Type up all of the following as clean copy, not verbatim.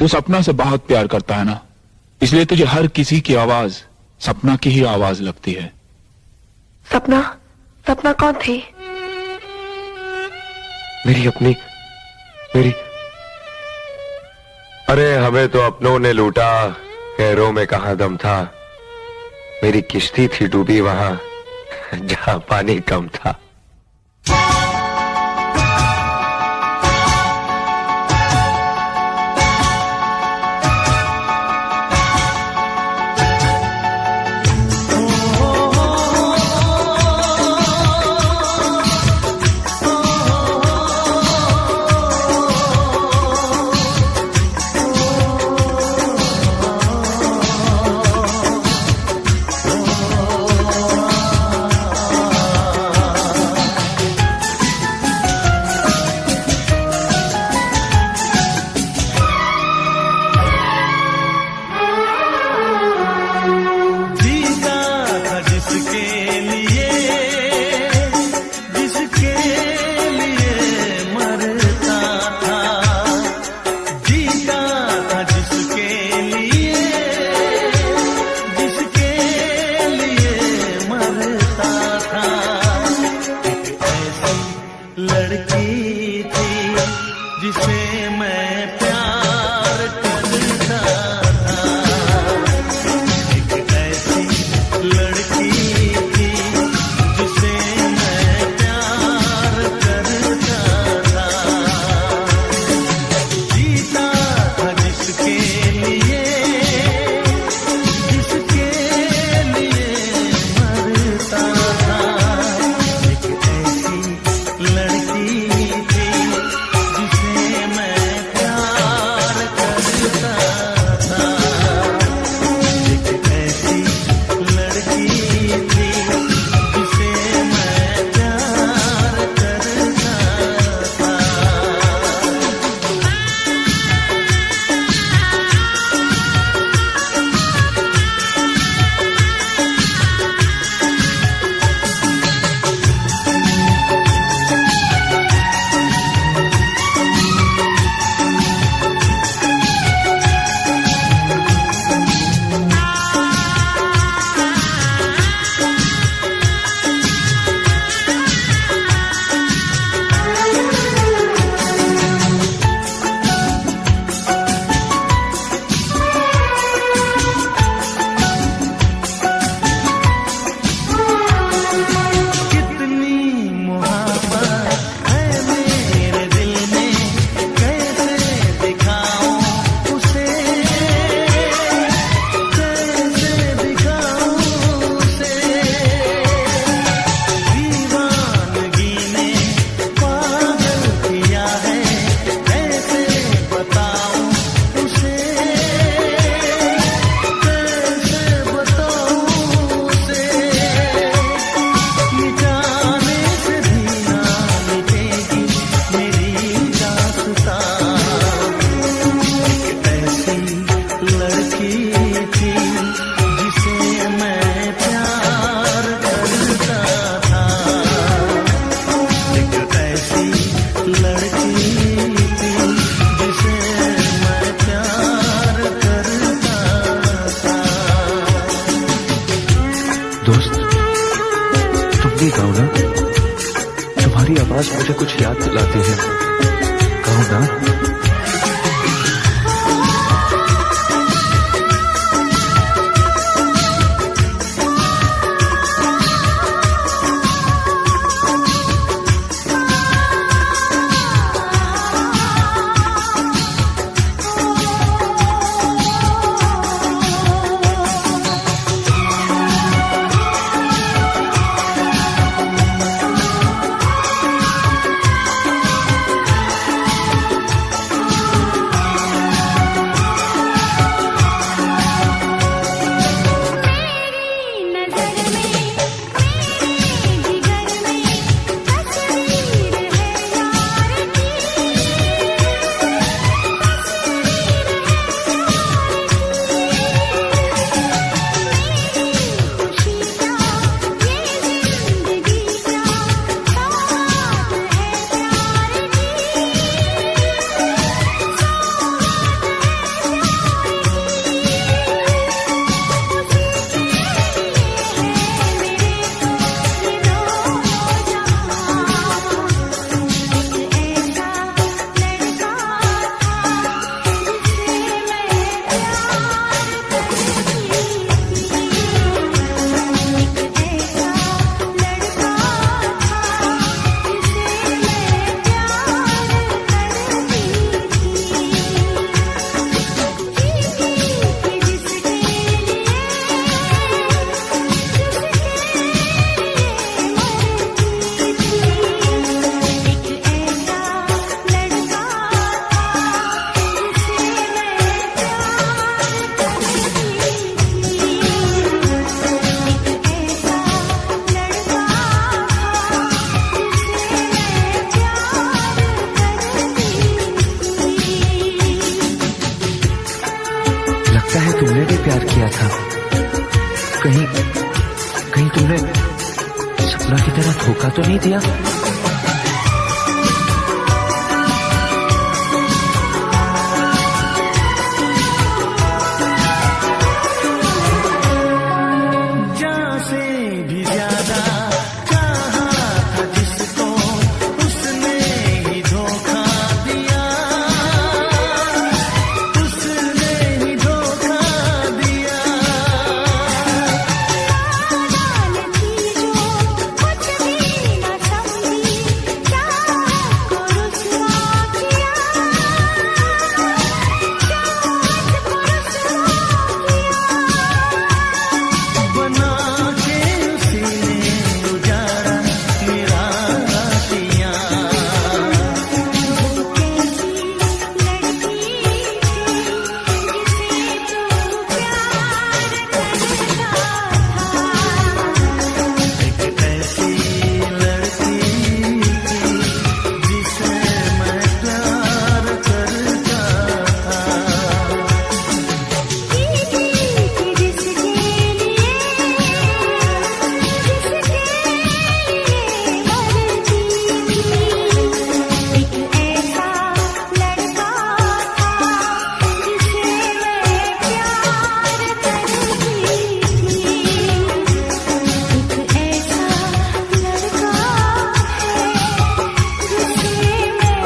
तू सपना से बहुत प्यार करता है ना, इसलिए तुझे हर किसी की आवाज सपना की ही आवाज लगती है। सपना? सपना कौन थी? मेरी अरे हमें तो अपनों ने लूटा, गैरों में कहां दम था। मेरी किश्ती थी डूबी वहां जहां पानी कम था। लड़की थी जिसे मैं प्यार करता था, एक ऐसी लड़की थी जिसे मैं प्यार करता था। जीता था जिसके लिए मरता था। एक ऐसी लड़की थी जिसे मैं प्यार करता था। एक ऐसी लड़की थी जिसे मैं प्यार करता था। दोस्त, तुम भी गाओ ना, तुम्हारी आवाज मुझे कुछ याद दिलाती है। गाओ ना। प्यार किया था। कहीं कहीं तुमने सपना की तरह धोखा तो नहीं दिया? जान से भी ज्यादा चाहा था जिसको, उसने ही धोखा दिया, उसने ही धोखा दिया। कुछ भी न समझी, चाहत को रुसवा किया, चाहत को रुसवा बना के उसी ने उजाड़ा मेरा रातियां। वो कैसी लड़की थी जिसे तू प्यार करता था। एक ऐसी लड़की थी जिसे मैं प्यार करता था। जिसके लिए मरती थी, एक ऐसा लड़का था जिसे मैं प्यार करती थी। एक ऐसा लड़का है जिसे मैं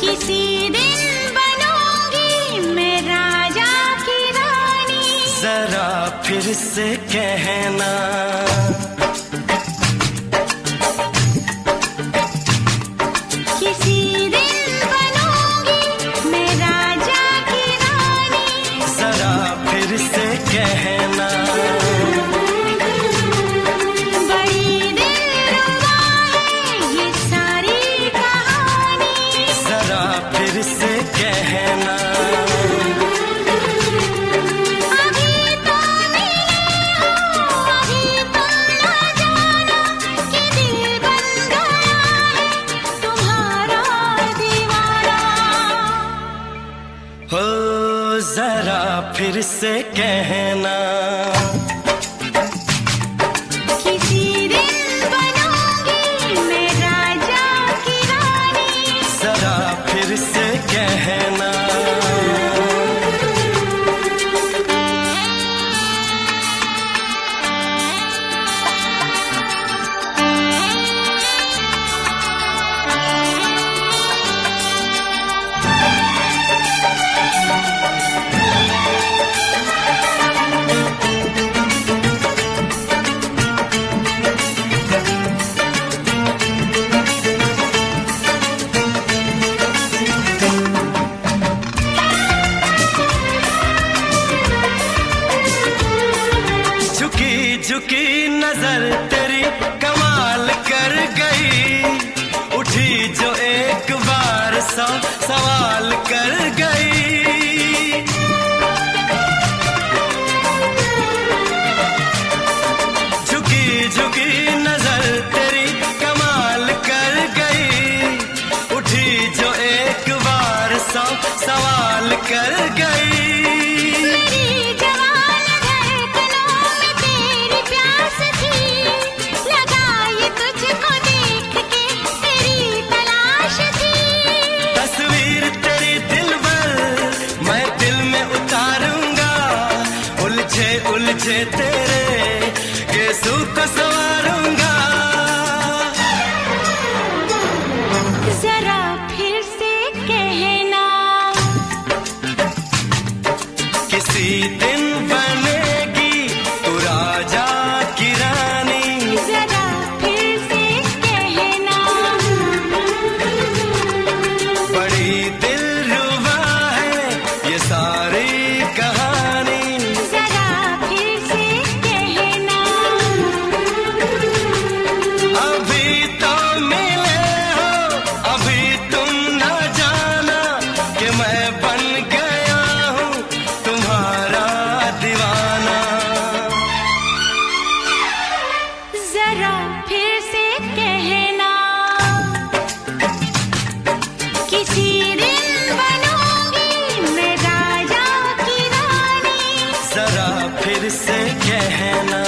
किसी दिन बनूंगी मैं राजा की रानी। जरा फिर से कहना, किसी दिन बनूंगी मैं राजा की रानी। जरा फिर से कहना। बड़ी दिलरुबा है ये सारी कहानी। जरा फिर से कहना। अभी तो मिले हो, अभी तो न जाना कि दिल बन गया है तुम्हारा दीवाना। हो जरा फिर से कहना। किसी दिन बनूंगी मैं राजा की रानी। जरा फिर से कहना। नजर तेरी कमाल कर गई, उठी जो एक बार 100 सवाल कर गई। झुकी झुकी नजर तेरी कमाल कर गई, उठी जो एक बार 100 सवाल कर गई। मेरी जवान धड़कनों में तेरी प्यास थी, लगाई तुझको देख के तेरी तलाश थी। तस्वीर तेरी दिल भर मैं दिल में उतारूंगा, उलझे उलझे तेरे गेसू को संवारूंगा। जरा फिर से कहना, किसी दिन बनेगी तू राजा की रानी। जरा फिर से कहना, बड़ी दिलरुबा है ये सारी कहानी। जरा फिर से कहना, अभी तो मिले हो, अभी तुम न जाना कि मैं बन गया हूँ तुम्हारा दीवाना। जरा फिर से कहना, किसी दिन बनूंगी मैं राजा की रानी। जरा फिर से कहना,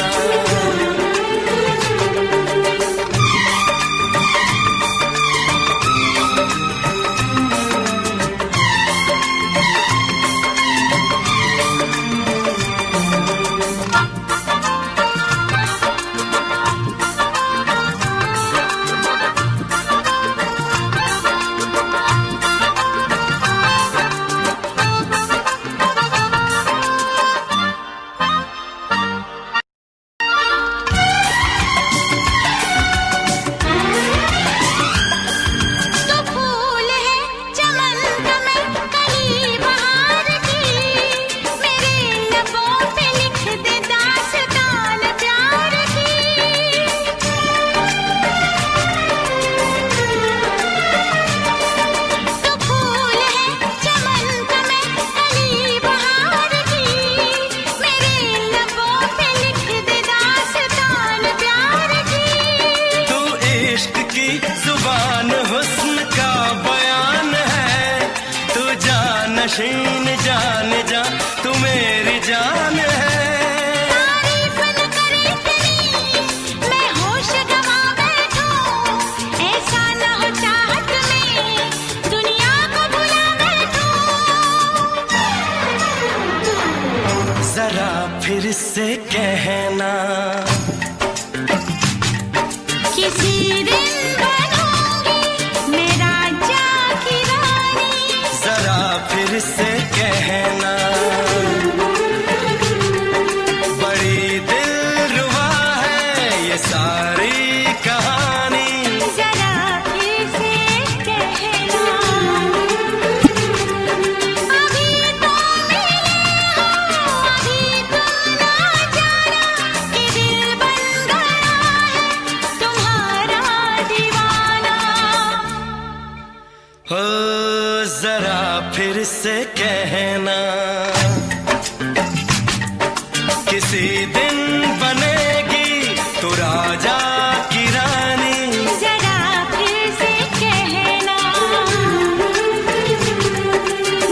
तो फूल है चमन का मैं कली बहार की, मेरे लबों पे लिख दे दास्तान प्यार की। तो फूल है चमन का मैं कली बहार की, मेरे लबों पे लिख दे दास्तान प्यार की। तू इश्क की जुबान हुस्न का बयान है, तू जानशीन जान जा तू मेरी जान है। तारीफ न करे तेरी मैं होश गवा बैठूं, ऐसा न हो चाहत में दुनिया को भुला बैठूं। जरा फिर से कहना, किसी दिन बनूंगी मैं राजा की रानी। जरा फिर से कहना, बड़ी दिलरुबा है ये सारी कहानी। जरा फिर से कहना, अभी तो मिले हो, अभी तुम ना जाना कि दिल बन गया है तुम्हारा दीवाना। हो जरा फिर से कहना, किसी दिन बनेगी तू राजा की रानी। जरा फिर से कहना,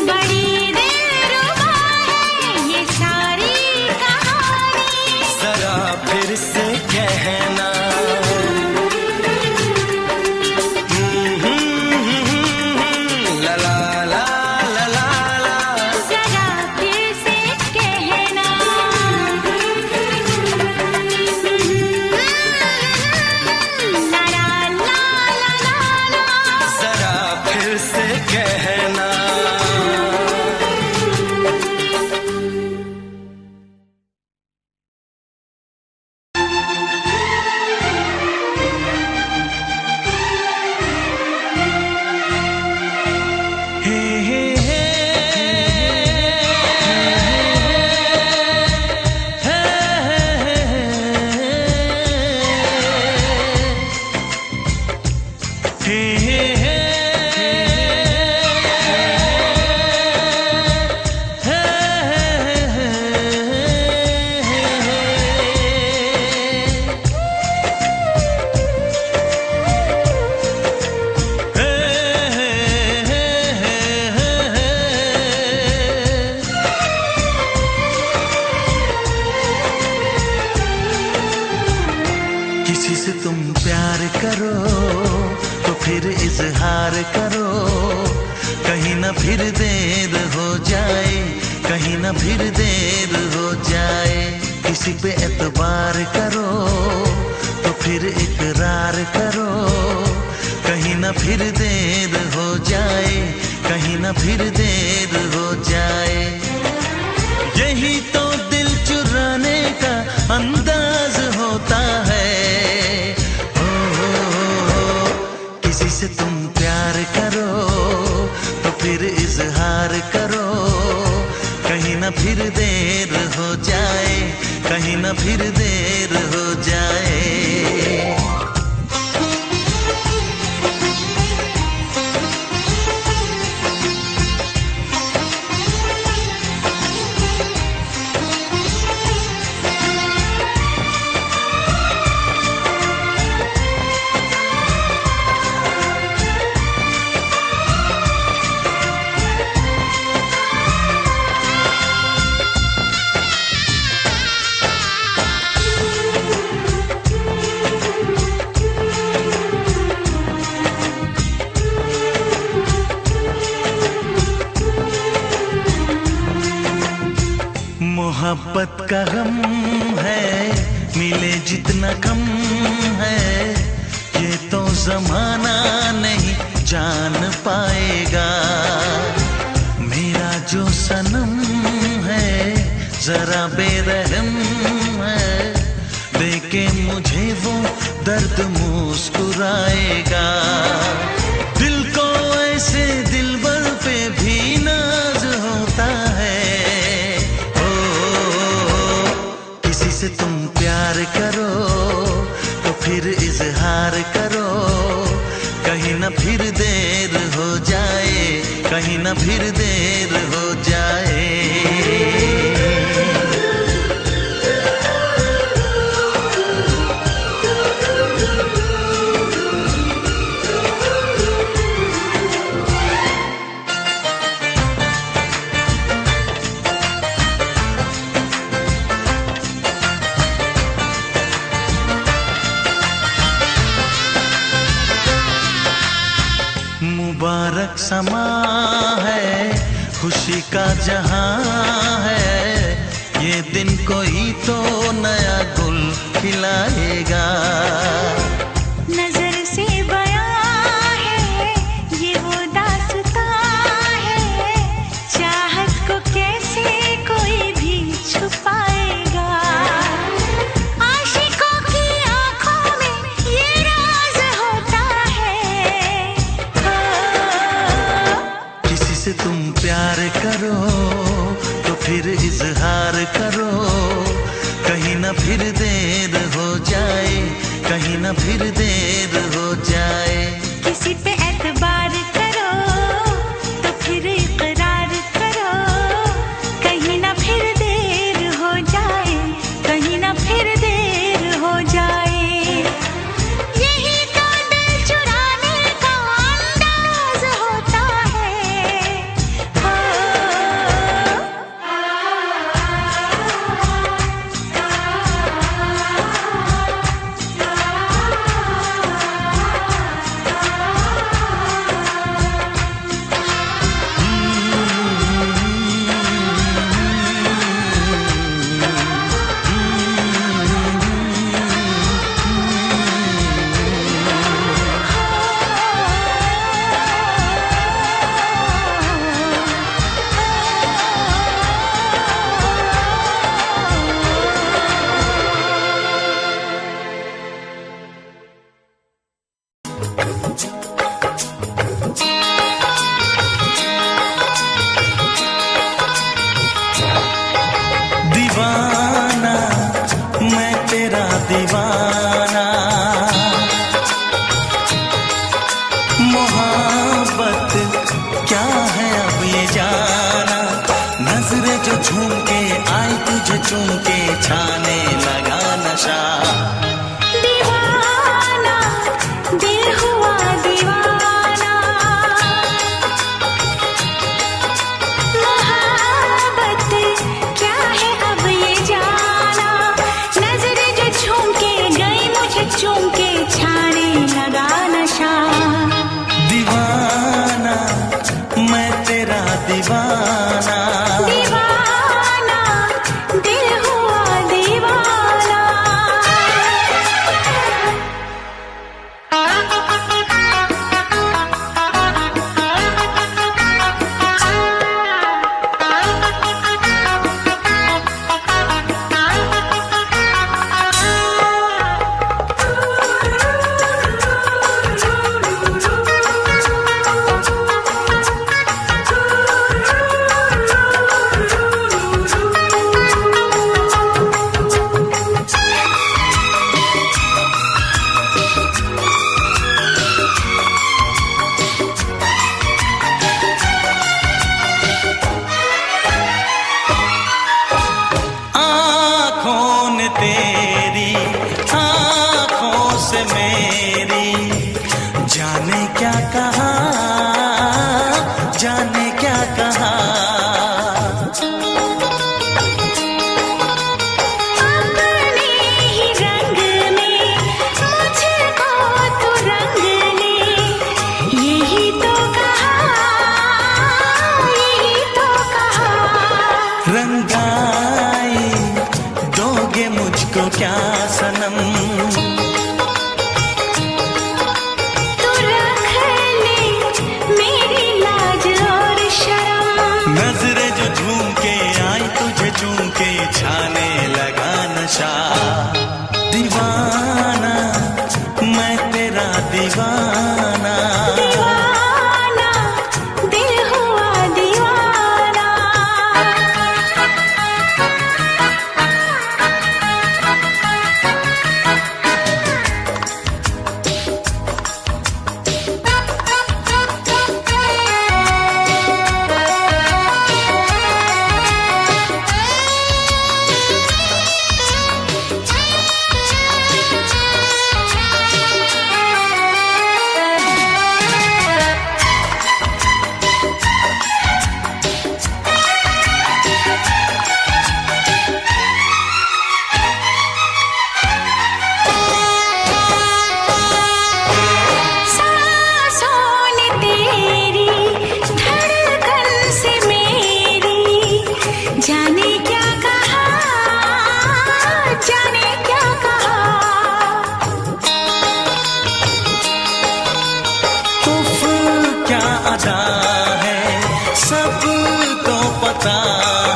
बड़ी दिलरुबा है ये सारी कहानी। जरा फिर से कहना, ला ला ला ला ला ला। जरा फिर से कहना, करो तो फिर इजहार करो, कहीं ना फिर देर हो जाए, कहीं ना फिर देर हो जाए। किसी पे एतबार करो तो फिर इकरार करो, कहीं ना फिर देर हो जाए, कहीं ना फिर देर हो जाए। यही तो दिल चुराने का अंदाज होता है। किसी से तुम प्यार करो तो फिर इजहार करो, कहीं ना फिर देर हो जाए, कहीं ना फिर देर हो जाए। मोहब्बत का गम है, मिले जितना कम है, ये तो जमाना नहीं जान पाएगा। मेरा जो सनम है जरा बेरहम है, देके मुझे वो दर्द मुस्कुराएगा। दिल को ऐसे दिलबर पे भी नाज होता है। से तुम प्यार करो तो फिर इजहार करो, कहीं ना फिर देर हो जाए, कहीं ना फिर देर हो जाए। मुबारक समा है, खुशी का जहां है, ये दिन कोई तो नया गुल खिलाएगा। नजर से बयां है ये वो दास्तां है, चाहत को कैसे कोई भी छुपाएगा। आशिकों की आंखों में ये राज होता है। किसी से तुम प्यार करो तो फिर इजहार करो, कहीं ना फिर देर हो जाए, कहीं ना फिर देर हो जाए। किसी पे एतबार करो तो फिर इकरार करो, कहीं ना फिर देर हो जाए, कहीं ना फिर देर हो जाए। यही तो दिल चुराने का अंदाज होता है। दीवाना मैं तेरा दीवाना, मोहब्बत क्या है अब ये जाना। नजरें जो झूम के आई तुझे चूम के छाने लगा नशा। दीवाना दिल हुआ दीवाना, मोहब्बत क्या है अब ये जाना। नजरें जो झूम के गई मुझे चूम के छाने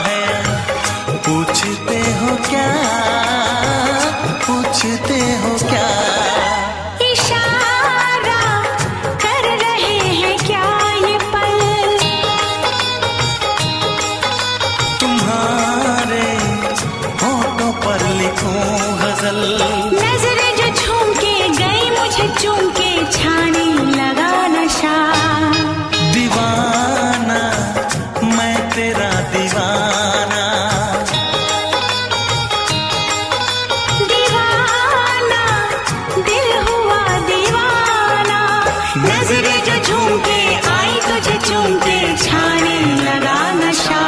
है। पूछते हो क्या, पूछते हो क्या, इशारा कर रहे हैं क्या ये पल, तुम्हारे होठों पर लिखूं गजल। नजरें जो झूम के गई मुझे चूम के छाने लगा नशा। दीवाना मैं तेरा दीवाना, दीवाना दिल हुआ दीवाना। नजरें जो झूम के आई तुझे चूम के छाने लगा नशा।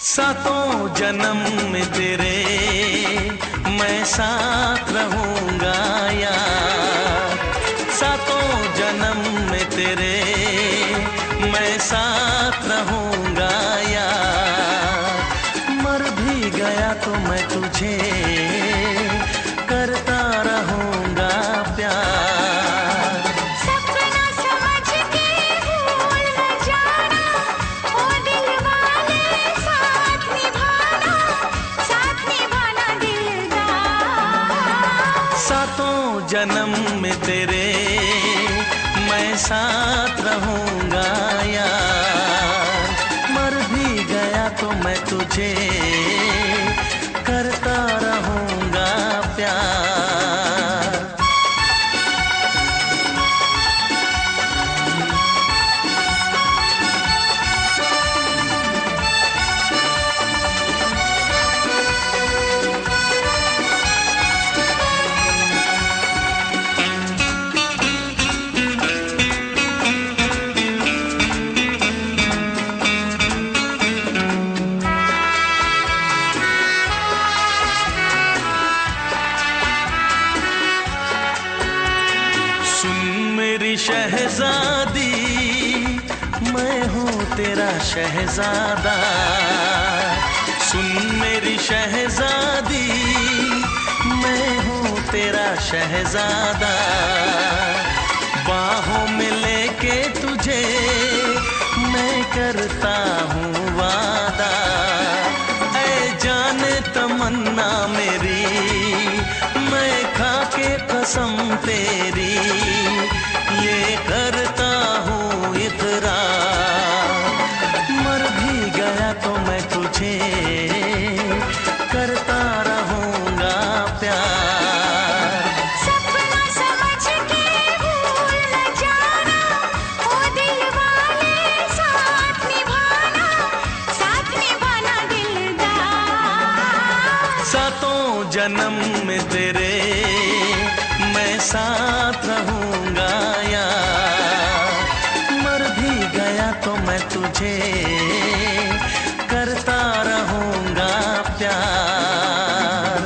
सातों जन्म में तेरे मैं साथ रहूंगा यार। सातों जन्म में तेरे मैं साथ रहूंगा यार। मर भी गया तो मैं तुझे करता रहूंगा प्यार। सपना समझ के भूल न जाना, ओ दिल वाले साथ निभाना दिलदार। सातों जन्म में तेरे मैं साथ रहूंगा यार। मर भी गया तो मैं तुझे करता रहूंगा प्यार। शहजादी मैं हूँ तेरा शहजादा। सुन मेरी शहजादी मैं हूँ तेरा शहजादा। बाहों में लेके तुझे मैं करता हूँ वादा। ऐ जाने तमन्ना मेरी मैं खा के कसम तेरी ये करता हूँ इकरार। मर भी गया तो मैं तुझे करता रहूंगा प्यार। सपना समझ के भूल न जाना, ओ दिल वाले साथ निभाना दिलदार। सातों जन्म में तेरे मैं साथ रहूंगा यार। मर भी गया तो मैं तुझे करता रहूंगा प्यार।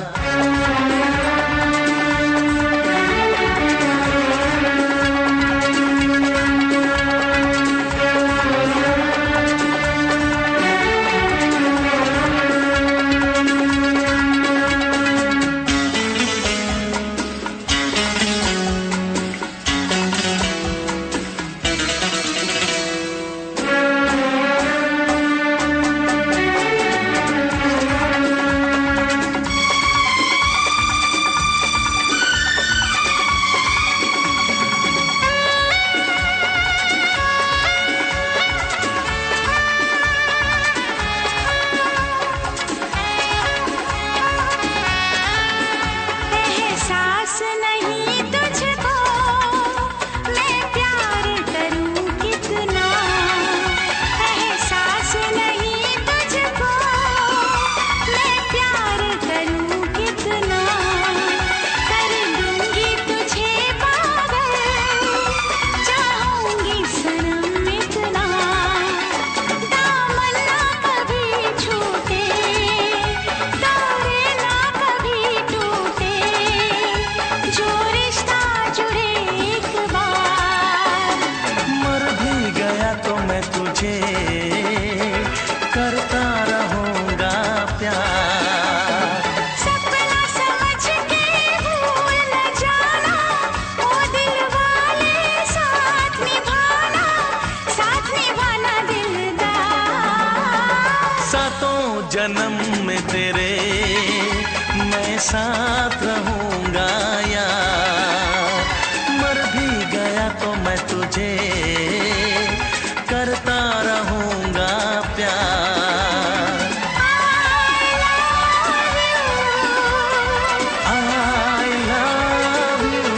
जन्म में तेरे मैं साथ रहूंगा यार, मर भी गया तो मैं तुझे करता रहूंगा प्यार। I love you।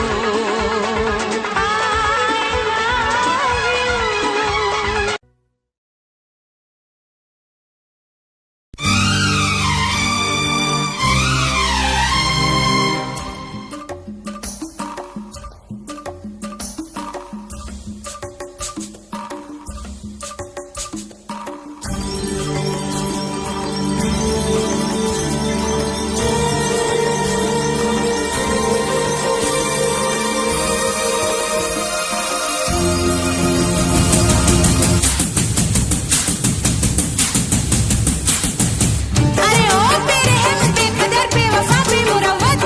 अरे ओ बेरहम बेकदर बेवफा बेमुरव्वत,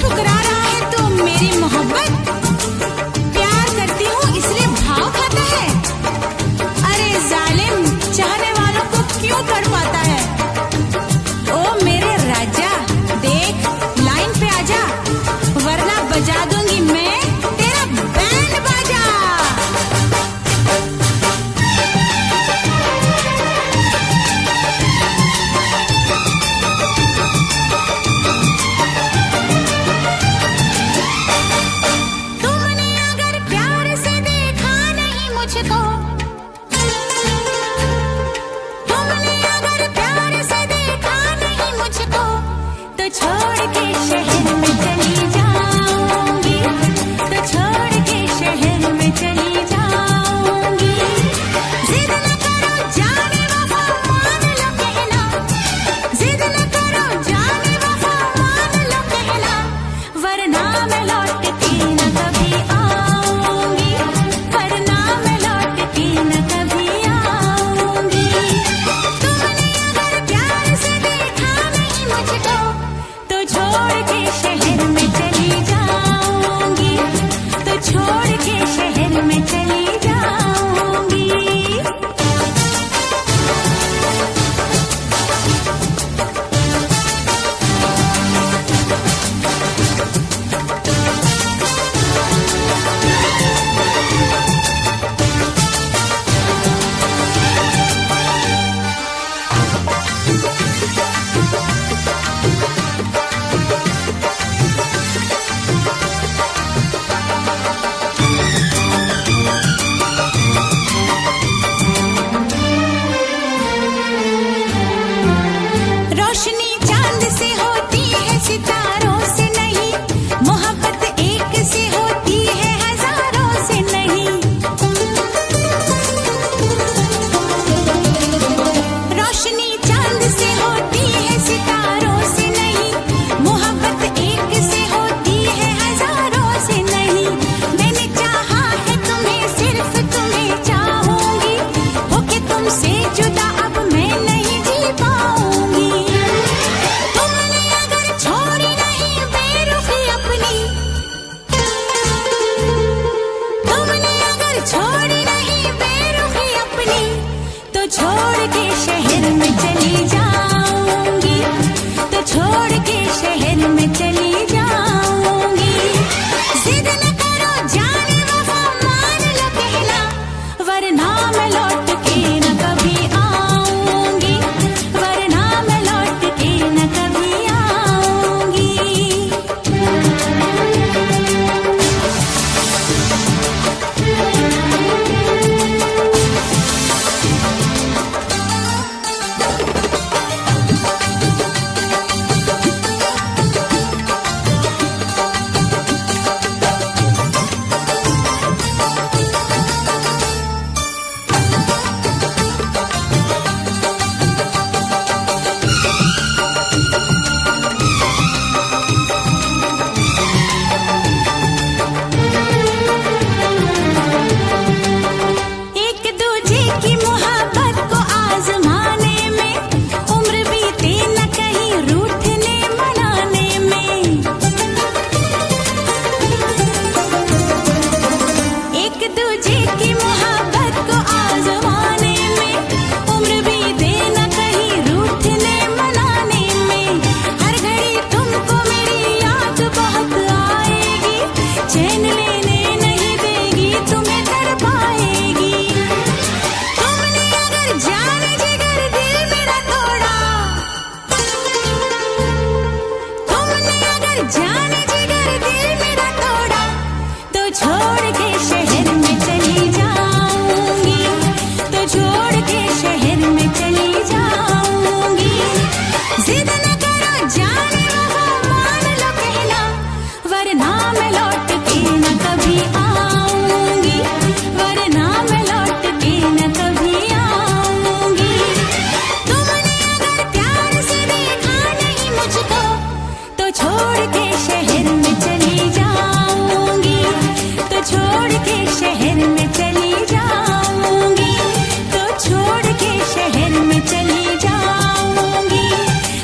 ठुकरा रहा है तू मेरी मोहब्बत। प्यार करती हूँ इसलिए भाव खाता है। अरे जालिम चाहने वालों को क्यों तड़पाता है। ओ मेरे राजा देख लाइन पे आजा, वरना बजा दूंगी मैं तेरा बैंड बाजा। तुमने अगर प्यार से देखा नहीं मुझको, तुमने अगर प्यार से देखा नहीं मुझको, तो छोड़ के शहर में चली जाऊंगी, तो छोड़ के शहर में चली जाऊंगी। जिद न करो जाने वफा मान लो कहना, जिद न करो जाने वफा मान लो कहना, वरना मैं लौट के न कभी आऊंगी, वरना मैं लौट के न कभी आऊंगी। तुमने अगर प्यार से देखा नहीं मुझको, तो छोड़ के शहर में चली जाऊंगी, तो छोड़ के शहर में चली जाऊंगी। जान जिगर दिल मेरा तोड़ा तो छोड़ के शहर में चली जाऊंगी, तो छोड़ के शहर में चली जाऊंगी। जिद न करो जाने वो मान लो कहना, वरना मैं लौट के न कभी आऊंगी, वरना मैं लौट के न कभी आऊंगी। तुमने अगर प्यार से देखा नहीं मुझको तो छोड़ के शहर में चली जाऊंगी, तो छोड़ के शहर में चली जाऊंगी, तो छोड़ के शहर में चली जाऊंगी,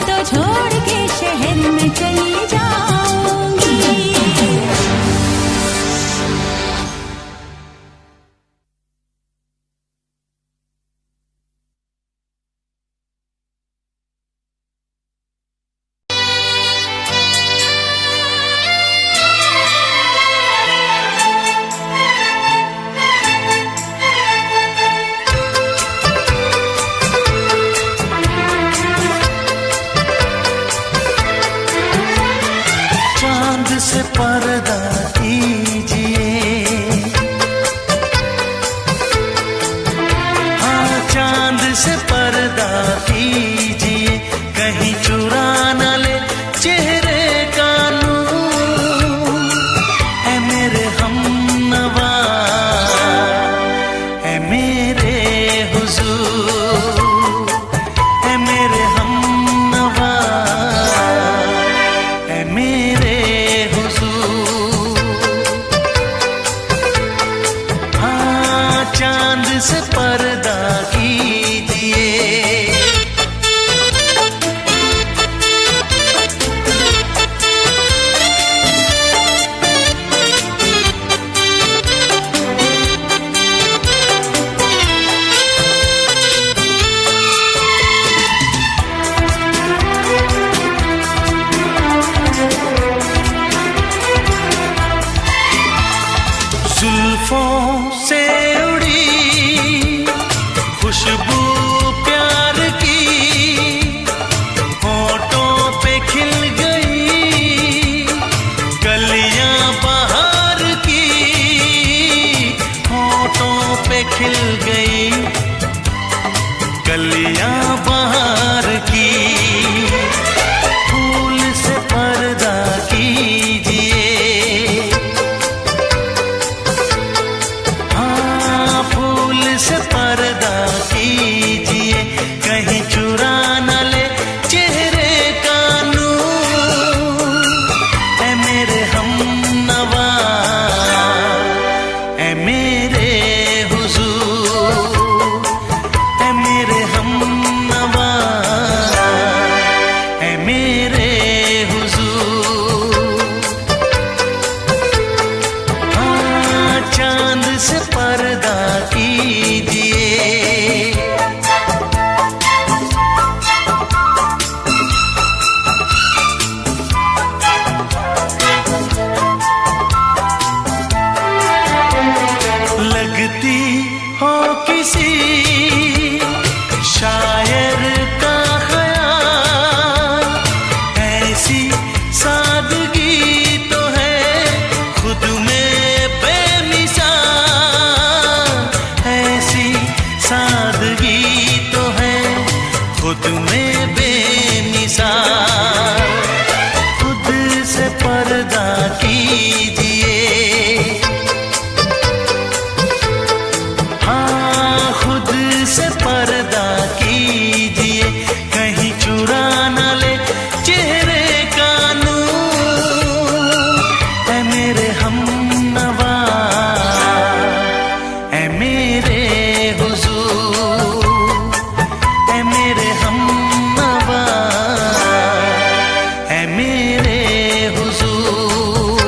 तो छोड़ के शहर में चली जाऊंगी। चांद से पर्दा कीजिए, हाँ चांद से पर्दा कीजिए, कहीं चुरा न ले चेहरे का नूर। ऐ मेरे हमनवा, ऐ मेरे हुजूर, ऐ मेरे हमनवा, ऐ मेरे हुजूर। हाँ चांद से पर्दा कीजिए। जुल्फों से उड़ी खुशबू प्यार की, होठों पे खिल गई कलियां बहार की, होठों पे खिल गई कलियां बहार की। फूल से पर्दा कीजिए, हाँ फूल से पर्दा कीजिए, कहीं चुरा न ले चेहरे का नूर। ऐ मेरे हमनवा, ऐ मेरे हुजूर, ऐ मेरे हमनवा, ऐ मेरे हुजूर। हाँ चांद से पर्दा कीजिए। लगती हो किसी शायर का ख्याल, ऐसी सादगी तो है खुद में बेमिसाल, ऐसी सादगी तो है खुद में बेमिसाल। खुद से पर्दा कीजिए, हाँ खुद से पर्दा कीजिए, कहीं चुरा न ले चेहरे का नूर। ऐ मेरे हमनवा, ऐ मेरे हुजूर, ऐ मेरे हमनवा, ऐ मेरे हुजूर।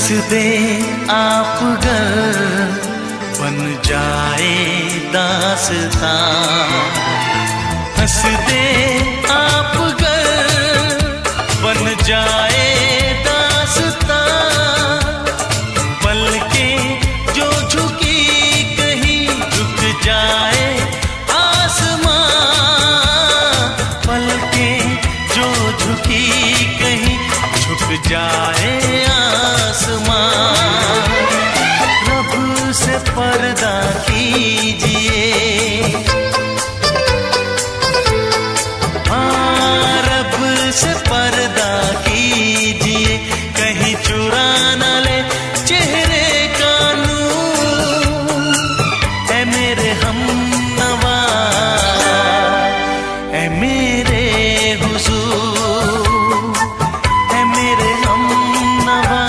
दे आप गर बन जाए दास्तां, हंस दे आप गर बन जाए दास्तां, पलकें जो झुकी कहीं झुक जाए आसमां, पलकें जो झुकी कहीं झुक जाए आसमां। रब से पर्दा कीजिए, हाँ रब से पर्दा कीजिए, कहीं चुरा न ले चेहरे का नूर। ऐ मेरे हमनवा, ऐ मेरे हुजूर, ऐ मेरे हमनवा।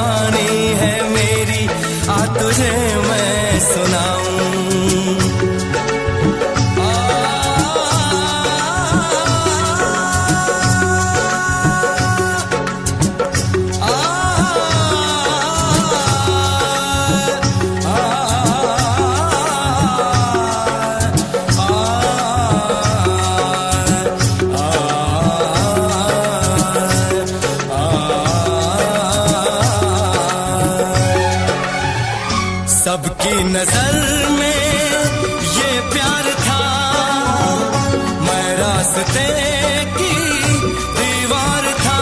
कहानी है मेरी, आ तुझे मैं सुनाऊं। सबकी नजर में ये प्यार था, मैं रास्ते की दीवार था।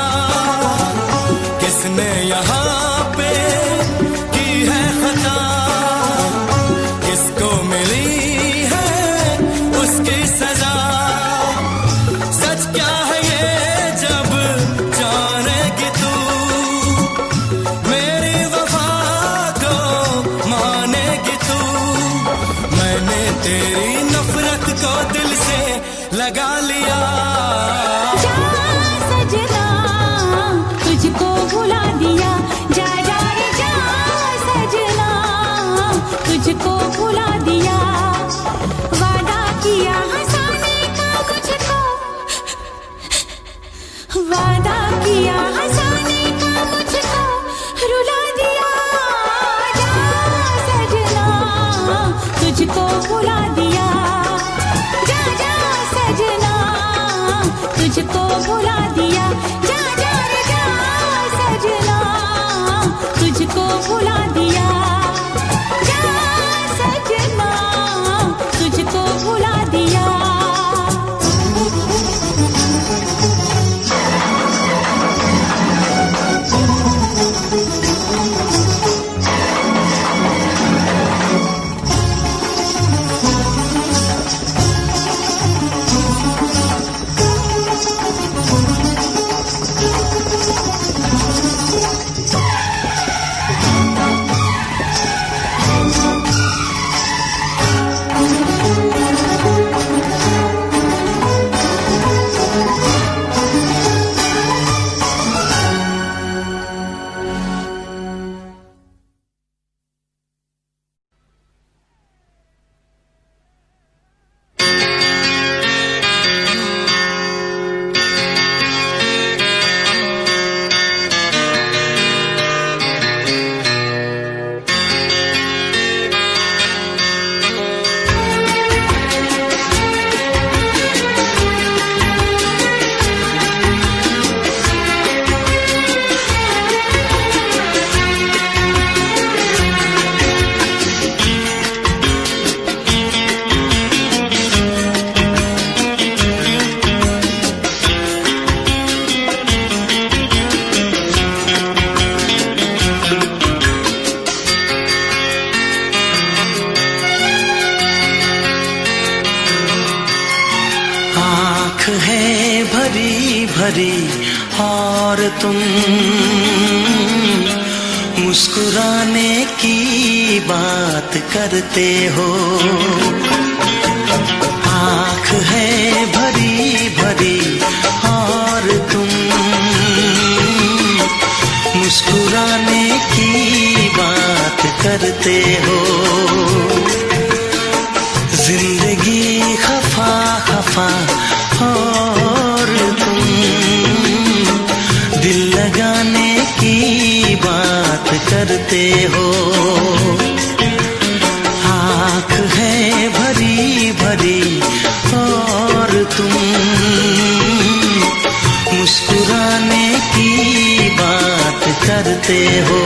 किसने यहाँ पे की है खता, किसको मिली है उसकी सजा। सच क्या है ये जब जानेगी तू, मेरी वफा को मानेगी तू। मैंने तेरी नफरत को दिल से लगा लिया। जा सजना तुझको भुला दिया, जा जा रे जा सजना तुझको भुला दिया। वादा किया हंसाने का मुझको, वादा किया हंसाने का मुझको रुला दिया। जा सजना तुझको भुला दिया, जा जा सजना तुझको भुला दिया। जा जा रे जा सजना तुझको भुला दिया, जा सजना तुझको भुला दिया। है भरी भरी और तुम मुस्कुराने की बात करते हो। आँख है भरी भरी और तुम मुस्कुराने की बात करते हो। जिंदगी खफा खफा और तुम दिल लगाने की बात करते हो। आँख है भरी भरी और तुम मुस्कुराने की बात करते हो।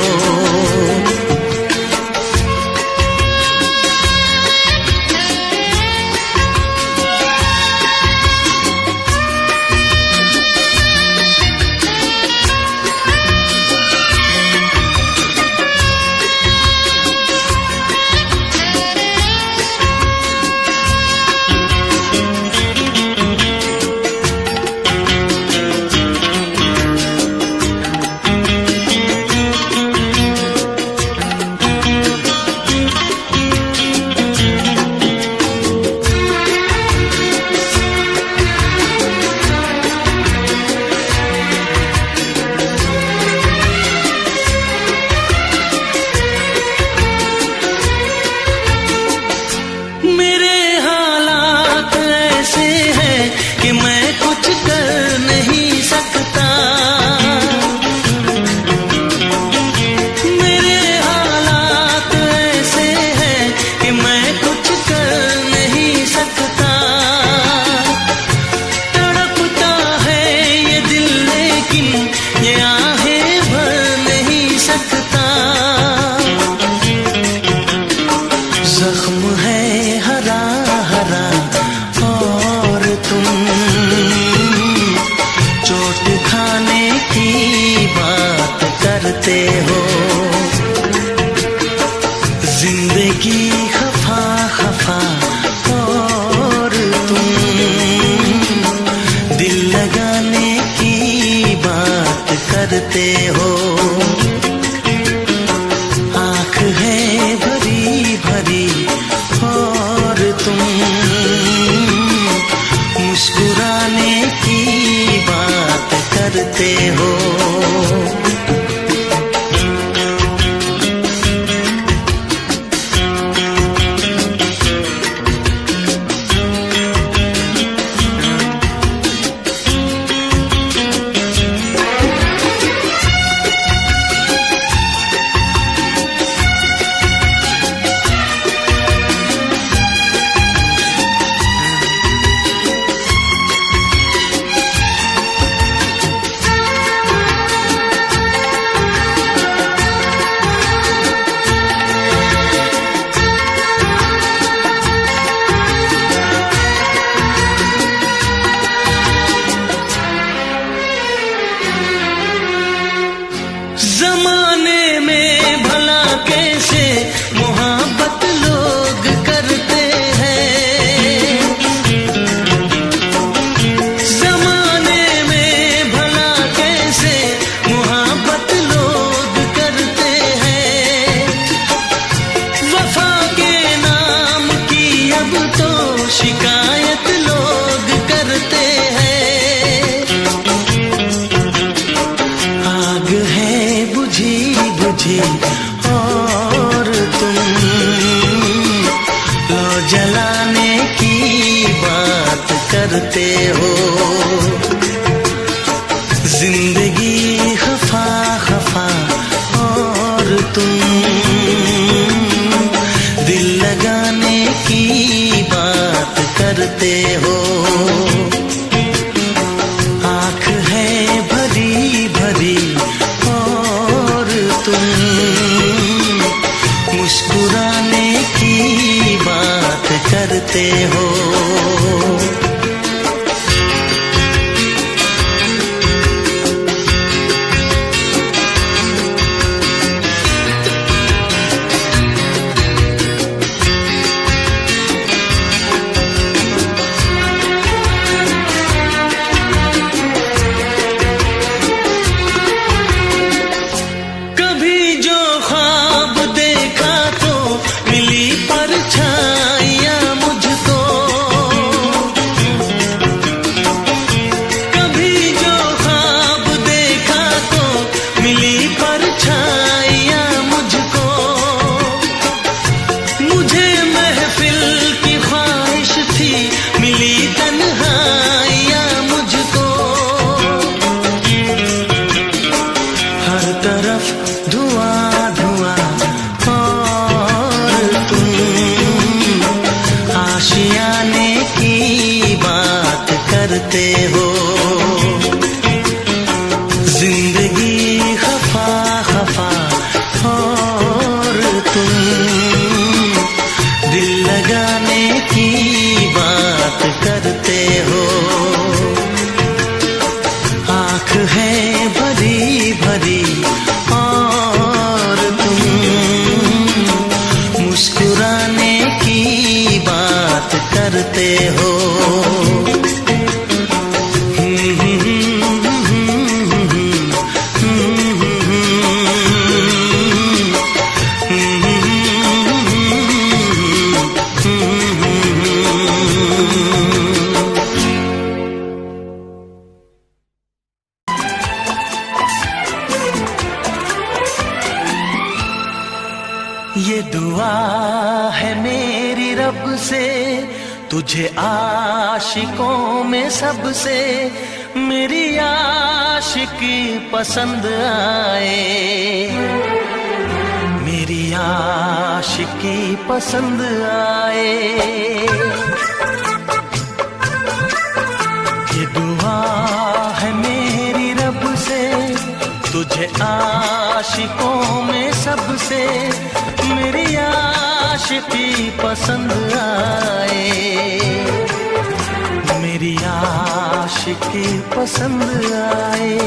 जिंदगी खफा खफा और तुम दिल लगाने की बात करते हो। आंख है भरी भरी और तुम मुस्कुराने की बात करते हो। जमाने में भला कैसे मोहब्बत लोग करते हैं। जमाने में भला कैसे मोहब्बत लोग करते हैं। वफा के नाम की अब तो शिकायत लोग करते हैं। आग है बुझी बुझी और तुम लो जलाने की बात करते हो। जिंदगी खफा खफा और तुम दिल लगाने की बात करते हो। आंख है भरी भरी और तुम मुस्कुराने की बात करते हो। कभी जो ख्वाब देखा तो मिली परछाइयां मुझको। कभी जो ख्वाब देखा तो मिली परछाइयां मुझको। मुझे महफिल की ख्वाहिश थी मिली तन्हाइयां मुझको। हर तरफ धुआं धुआं और तुम आशियाने की बात करते हो। जिंदगी खफा खफा और तुम दिल लगाने की बात करते हो। आंख है भरी भरी और तुम मुस्कुराने की बात करते हो। ये दुआ है मेरी रब से तुझे आशिकों में सबसे मेरी आशिकी पसंद आए। मेरी आशिकी पसंद आए। ये दुआ है मेरी रब से तुझे आशिकों में सबसे मेरी आशिकी पसंद आए। मेरी आशिकी पसंद आए।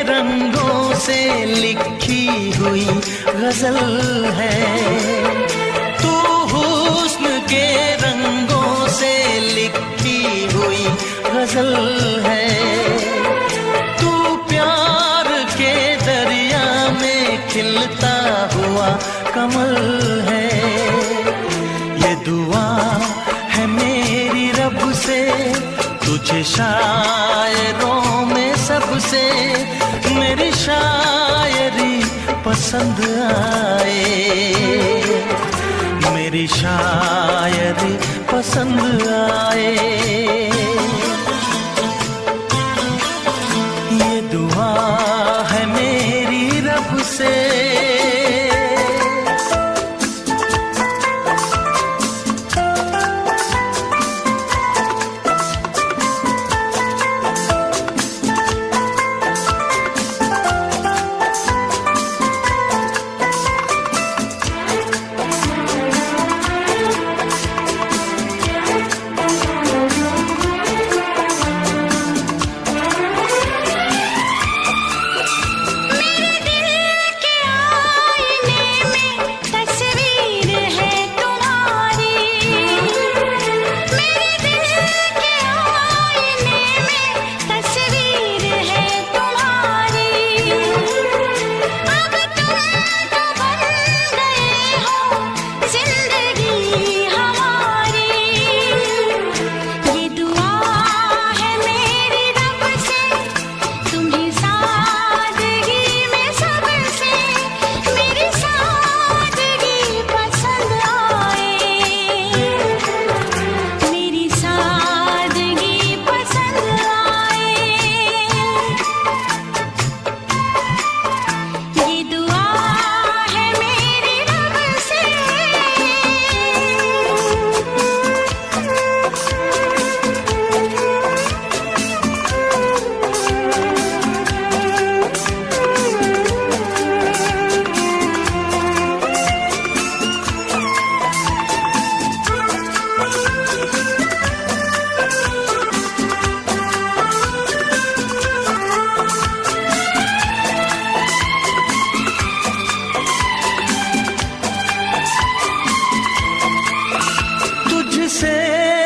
रंगों से लिखी हुई गजल है। तू हुस्न के रंगों से लिखी हुई गजल है। तू प्यार के दरिया में खिलता हुआ कमल है। ये दुआ है मेरी रब से तुझे शायरों में सबसे मेरी शायरी पसंद आए। मेरी शायरी पसंद आए। ये दुआ है मेरी रब से।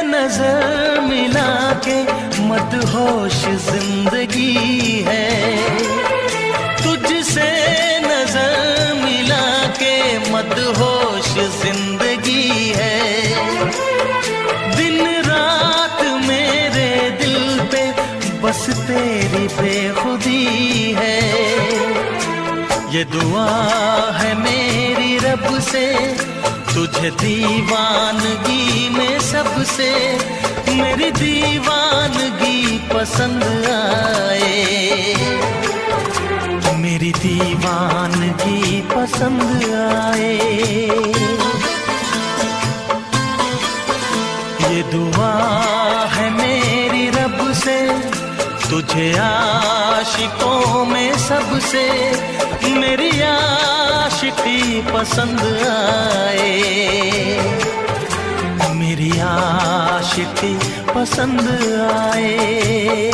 नजर मिला के मदहोश जिंदगी है। तुझसे नजर मिला के मदहोश जिंदगी है। दिन रात मेरे दिल पे बस तेरी बेखुदी है। ये दुआ है मेरी रब से तुझे दीवानगी में सबसे मेरी दीवानगी पसंद आए। मेरी दीवानगी पसंद आए। ये दुआ है मेरी रब से तुझे आशिकों में सबसे मेरी आशिकी पसंद आए। मेरी आशिकी पसंद आए।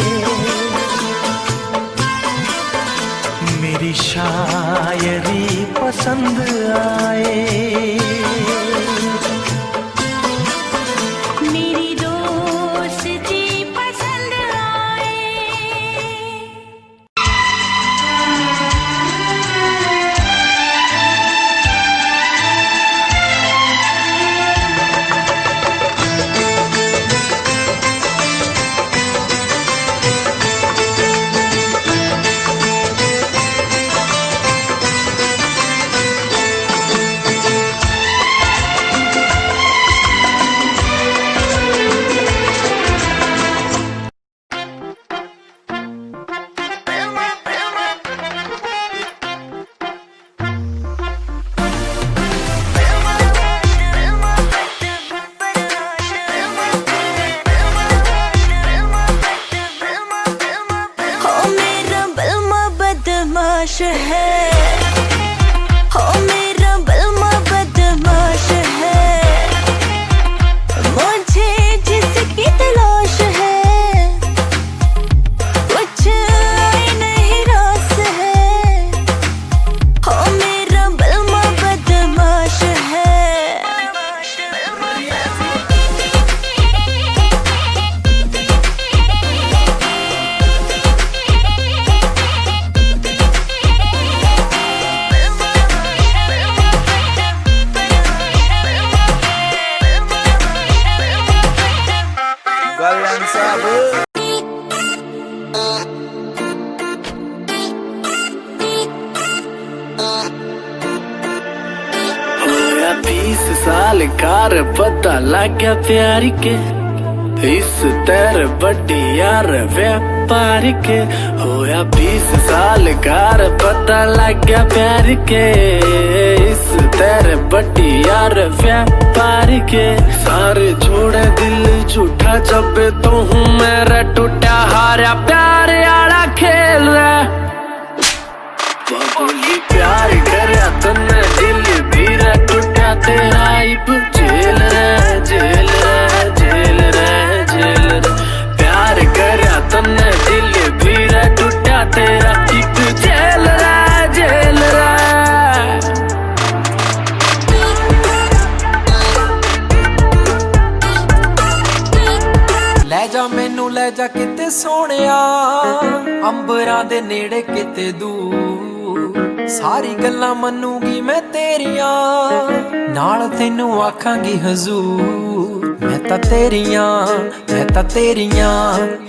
मेरी शायरी पसंद आए। मेरी दोस्ती पसंद आए। बदमाश है हो मेरा बलमा बदमाश है। मुझे जिसकी तलाश है कुछ आई नहीं रास साल कार पता लग गया प्यार के इस तेरे बड्डी यार व्यापार के होया 20 साल कार पता लग गया प्यार के इस तेरे बड्डी यार व्यापार के सारे छोड़े दिल झूठा जब तो हूँ मेरा टूटा हारा प्यार आला खेल रहा बाबूली प्यार करया तन्ने दिल भीरा टूटा तेरा इब जेल रे जेल रे जेल रे जेल रे प्यार करया तन्ने दिल भीरा टूटा तेरा इब जेल रे जेल रे ਲੈ ਜਾ ਮੈਨੂੰ ਲੈ ਜਾ ਕਿਤੇ ਸੋਹਣਿਆ ਅੰਬਰਾਂ ਦੇ ਨੇੜੇ ਕਿਤੇ ਦੂਰ ਸਾਰੀ ਗੱਲਾਂ ਮੰਨੂਗੀ ਮੈਂ ਤੇਰੀਆਂ ਨਾਲ ਤੈਨੂੰ ਆਖਾਂਗੀ ਹਜ਼ੂਰ ਮੈਂ ਤਾਂ ਤੇਰੀਆਂ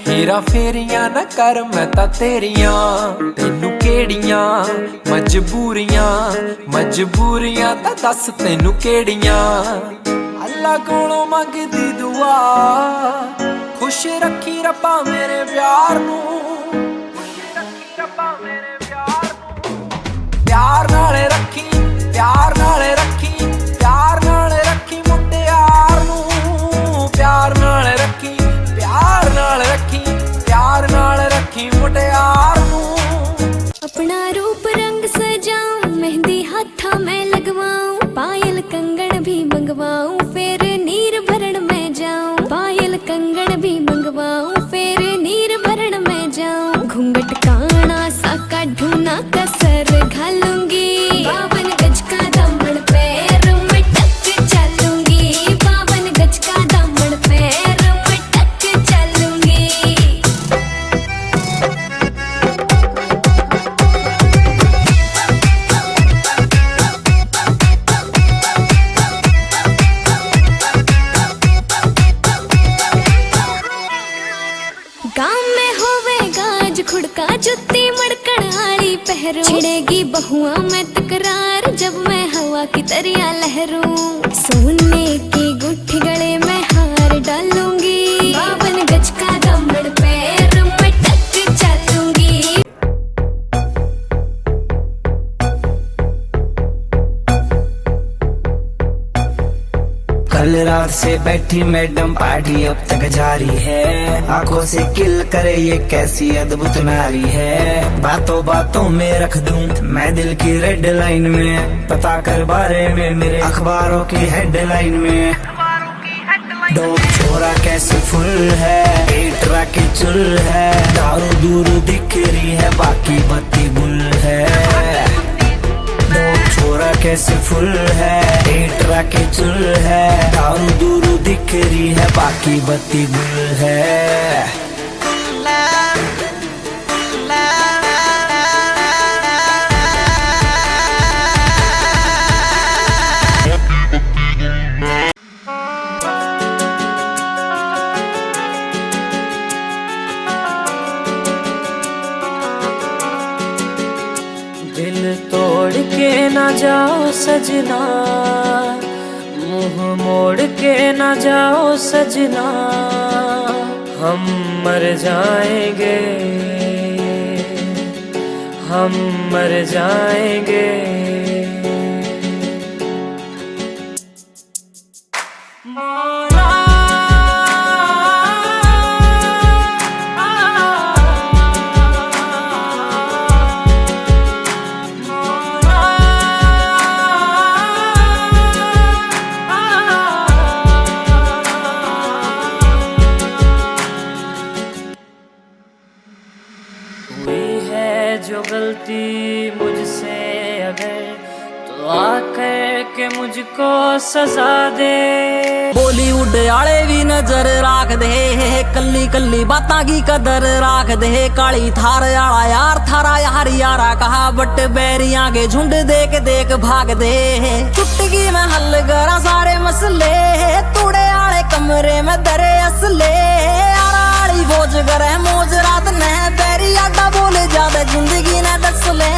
ਹੀਰਾ ਫੇਰੀਆਂ ਨਾ ਕਰ ਮੈਂ ਤਾਂ ਤੇਰੀਆਂ ਤੈਨੂੰ ਕਿਹੜੀਆਂ ਮਜਬੂਰੀਆਂ ਤਾਂ ਦੱਸ ਤੈਨੂੰ ਕਿਹੜੀਆਂ ਅੱਲਾ ਕੋਲੋਂ ਮੰਗਦੀ ਦੁਆ खुश रखी रब्बा मेरे प्यार नू प्यार नाले रखी प्यार नाले रखी प्यार नाले रखी मुटियार नू प्यार नाले रखी प्यार नाले रखी प्यार नाले रखी मुटियार नू अपना रूप रंग सजाऊं मेहंदी हाथा में लगवाऊं पायल कंगन भी मंगवाऊं फिर नीर भरण में जाऊं पायल कंगन भी मंगवाऊं फिर नीर भरण में जाऊं घूंघट काना सा काढूं कसर घालूंगी 52 गज का दामन पैर में टक चलूंगी 52 गज का दामन पैर में टक चलूंगी गाँव में होवेगा आज खुड़का जुत्ती मड़कन आली पहरो छिड़ेगी बहुआ में तकरार जब मैं हवा की तरिया लहरूं सोने की गुट्ठी गले में हार डालूंगी 52 गज का दामन पैर में टक चलूंगी कल रात से बैठी मैडम पार्टी अब तक जारी है आंखों से किल करे ये कैसी अद्भुत नारी है बातों बातों में रख दूं मैं दिल की रेड लाइन में पता कर बारे में मेरे अखबारों की हेडलाइन में डोप छोरा कैसे फुल है पेट राके चुल है दारू दूर दिख रही है बाकी बत्ती गुल है डोप छोरा कैसे फुल है पेट राके चुल है दारू दूर दिख रही है बाकी बत्ती गुल है दिल तोड़ के ना जाओ सजना मुंह मोड़ के ना जाओ सजना हम मर जाएंगे हम मर जाएंगे जो गलती मुझसे अगर तो आकर के मुझको सजा दे बॉलीवुड आले भी नजर राख दे कल्ली कल्ली बातां की कदर राख दे काली थार आला यार थारा यार यारा कहा बट बैरियां के झुंड देख देख भाग दे चुटकी में हल करा सारे मसले तूड़े आले कमरे में दरे असले आराड़ी बोझ करे मौज रात ने बैरी आडा बोले ज्यादा जिंदगी ने दस ले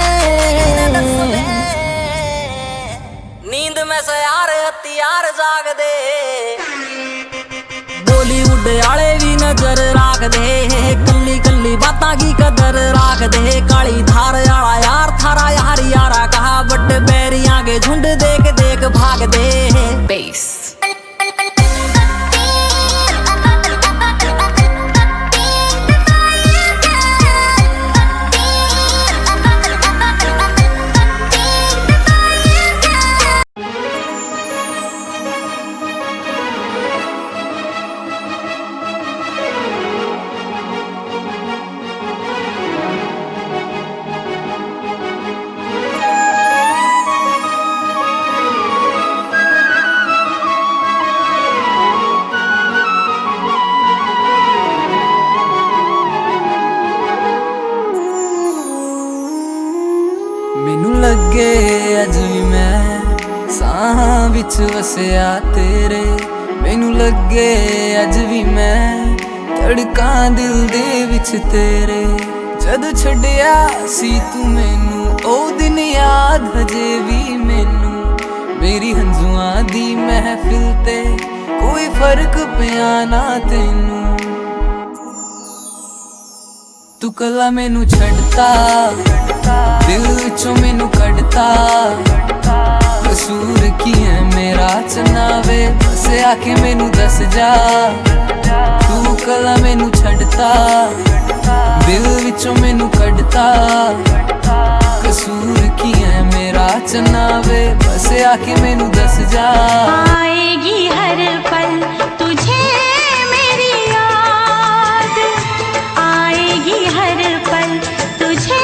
नींद में से यार हथियार जाग बातां की कदर राख दे काली धार आला यार थारा यार यारा कहा बट बैरियां के झुंड देख देख भाग दे बेस मैनू लगे अज भी मैं साहां विच वसिया तेरे मैनू लगे अज भी मैं धड़कां दिल दे विच तेरे जद छड्डिया सी तू मैनू ओ दिन याद हजे भी मैनू मेरी हंजुआं दी महफिल ते कोई फर्क पिया ना तैनू तू कला मैनू छड्डता दिल विचों मैनू कढ़ता कसूर की है मेरा चनावे बस आके मैनू दस जा तू कला मैनू छड्डता दिल विचों मैनू कढ़ता कसूर की है मेरा चनावे बस आके मैनू दस जा आएगी हर पल तुझे मेरी याद आएगी हर पल तुझे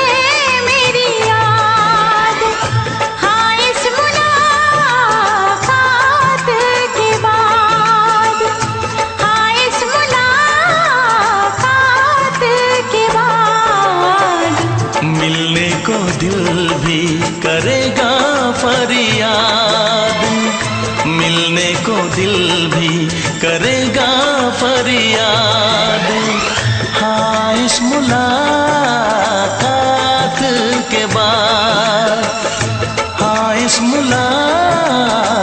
मिलने को दिल भी करेगा फरियाद मिलने को दिल भी करेगा फरियाद हाँ इस मुलाकात के बाद हाँ इस मुलाकात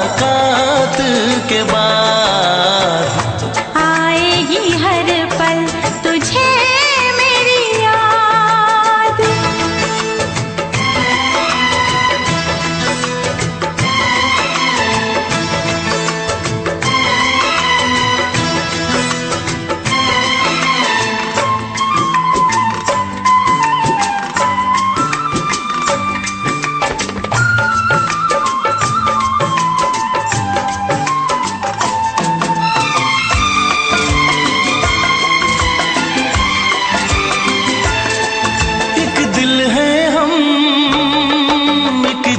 के बाद आएगी हर पल तुझे मेरी याद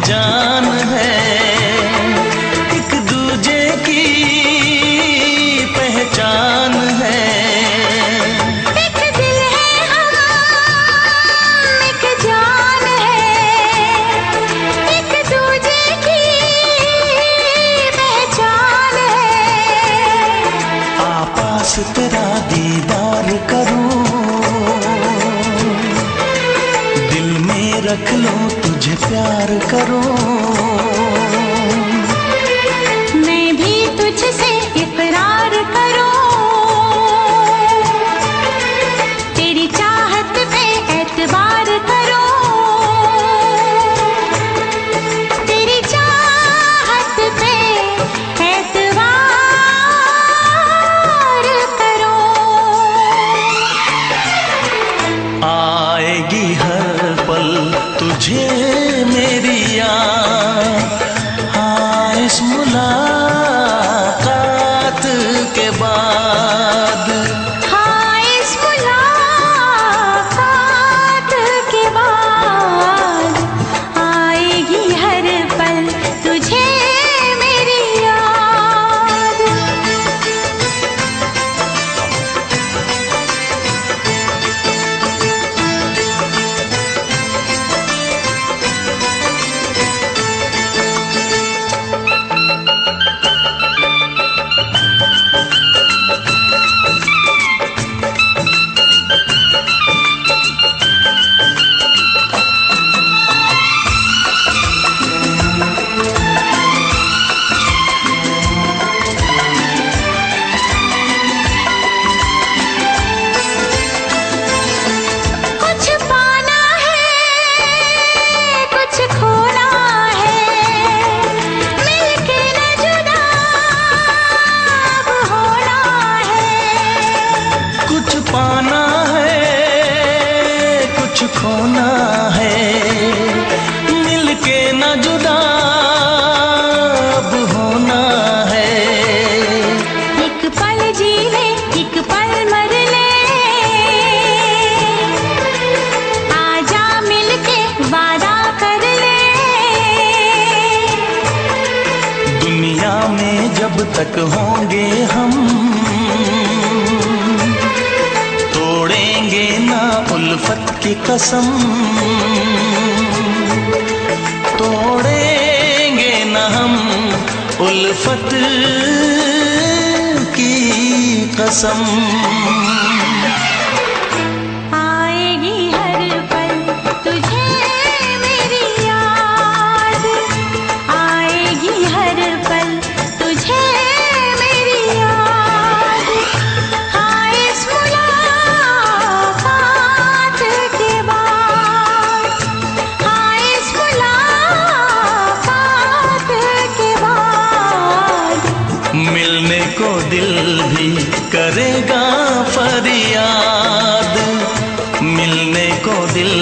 जान है एक दूजे की पहचान है एक दिल है हम एक जान है एक दूजे की पहचान है आपास तेरा दीदार करूं दिल में रख लो तुझे प्यार करो मैं भी तुझसे इकरार करूं तेरी चाहत पे एतबार करूं तेरी चाहत पे एतबार करूं आएगी हर पल तुझे मेरी याद हाँ इस मुलाकात के बाद हाँ इस मुलाकात के बाद आएगी हर पल तुझे मेरी याद तक होंगे हम, तोड़ेंगे ना उल्फत की कसम, तोड़ेंगे ना हम उल्फत की कसम। आएगी हर पल तुझे मेरी याद, आएगी हर पल तुझे मेरी याद। हाँ इस मुलाकात के बाद, हाँ इस मुलाकात के बाद मिलने को दिल भी करेगा फरियाद, मिलने को दिल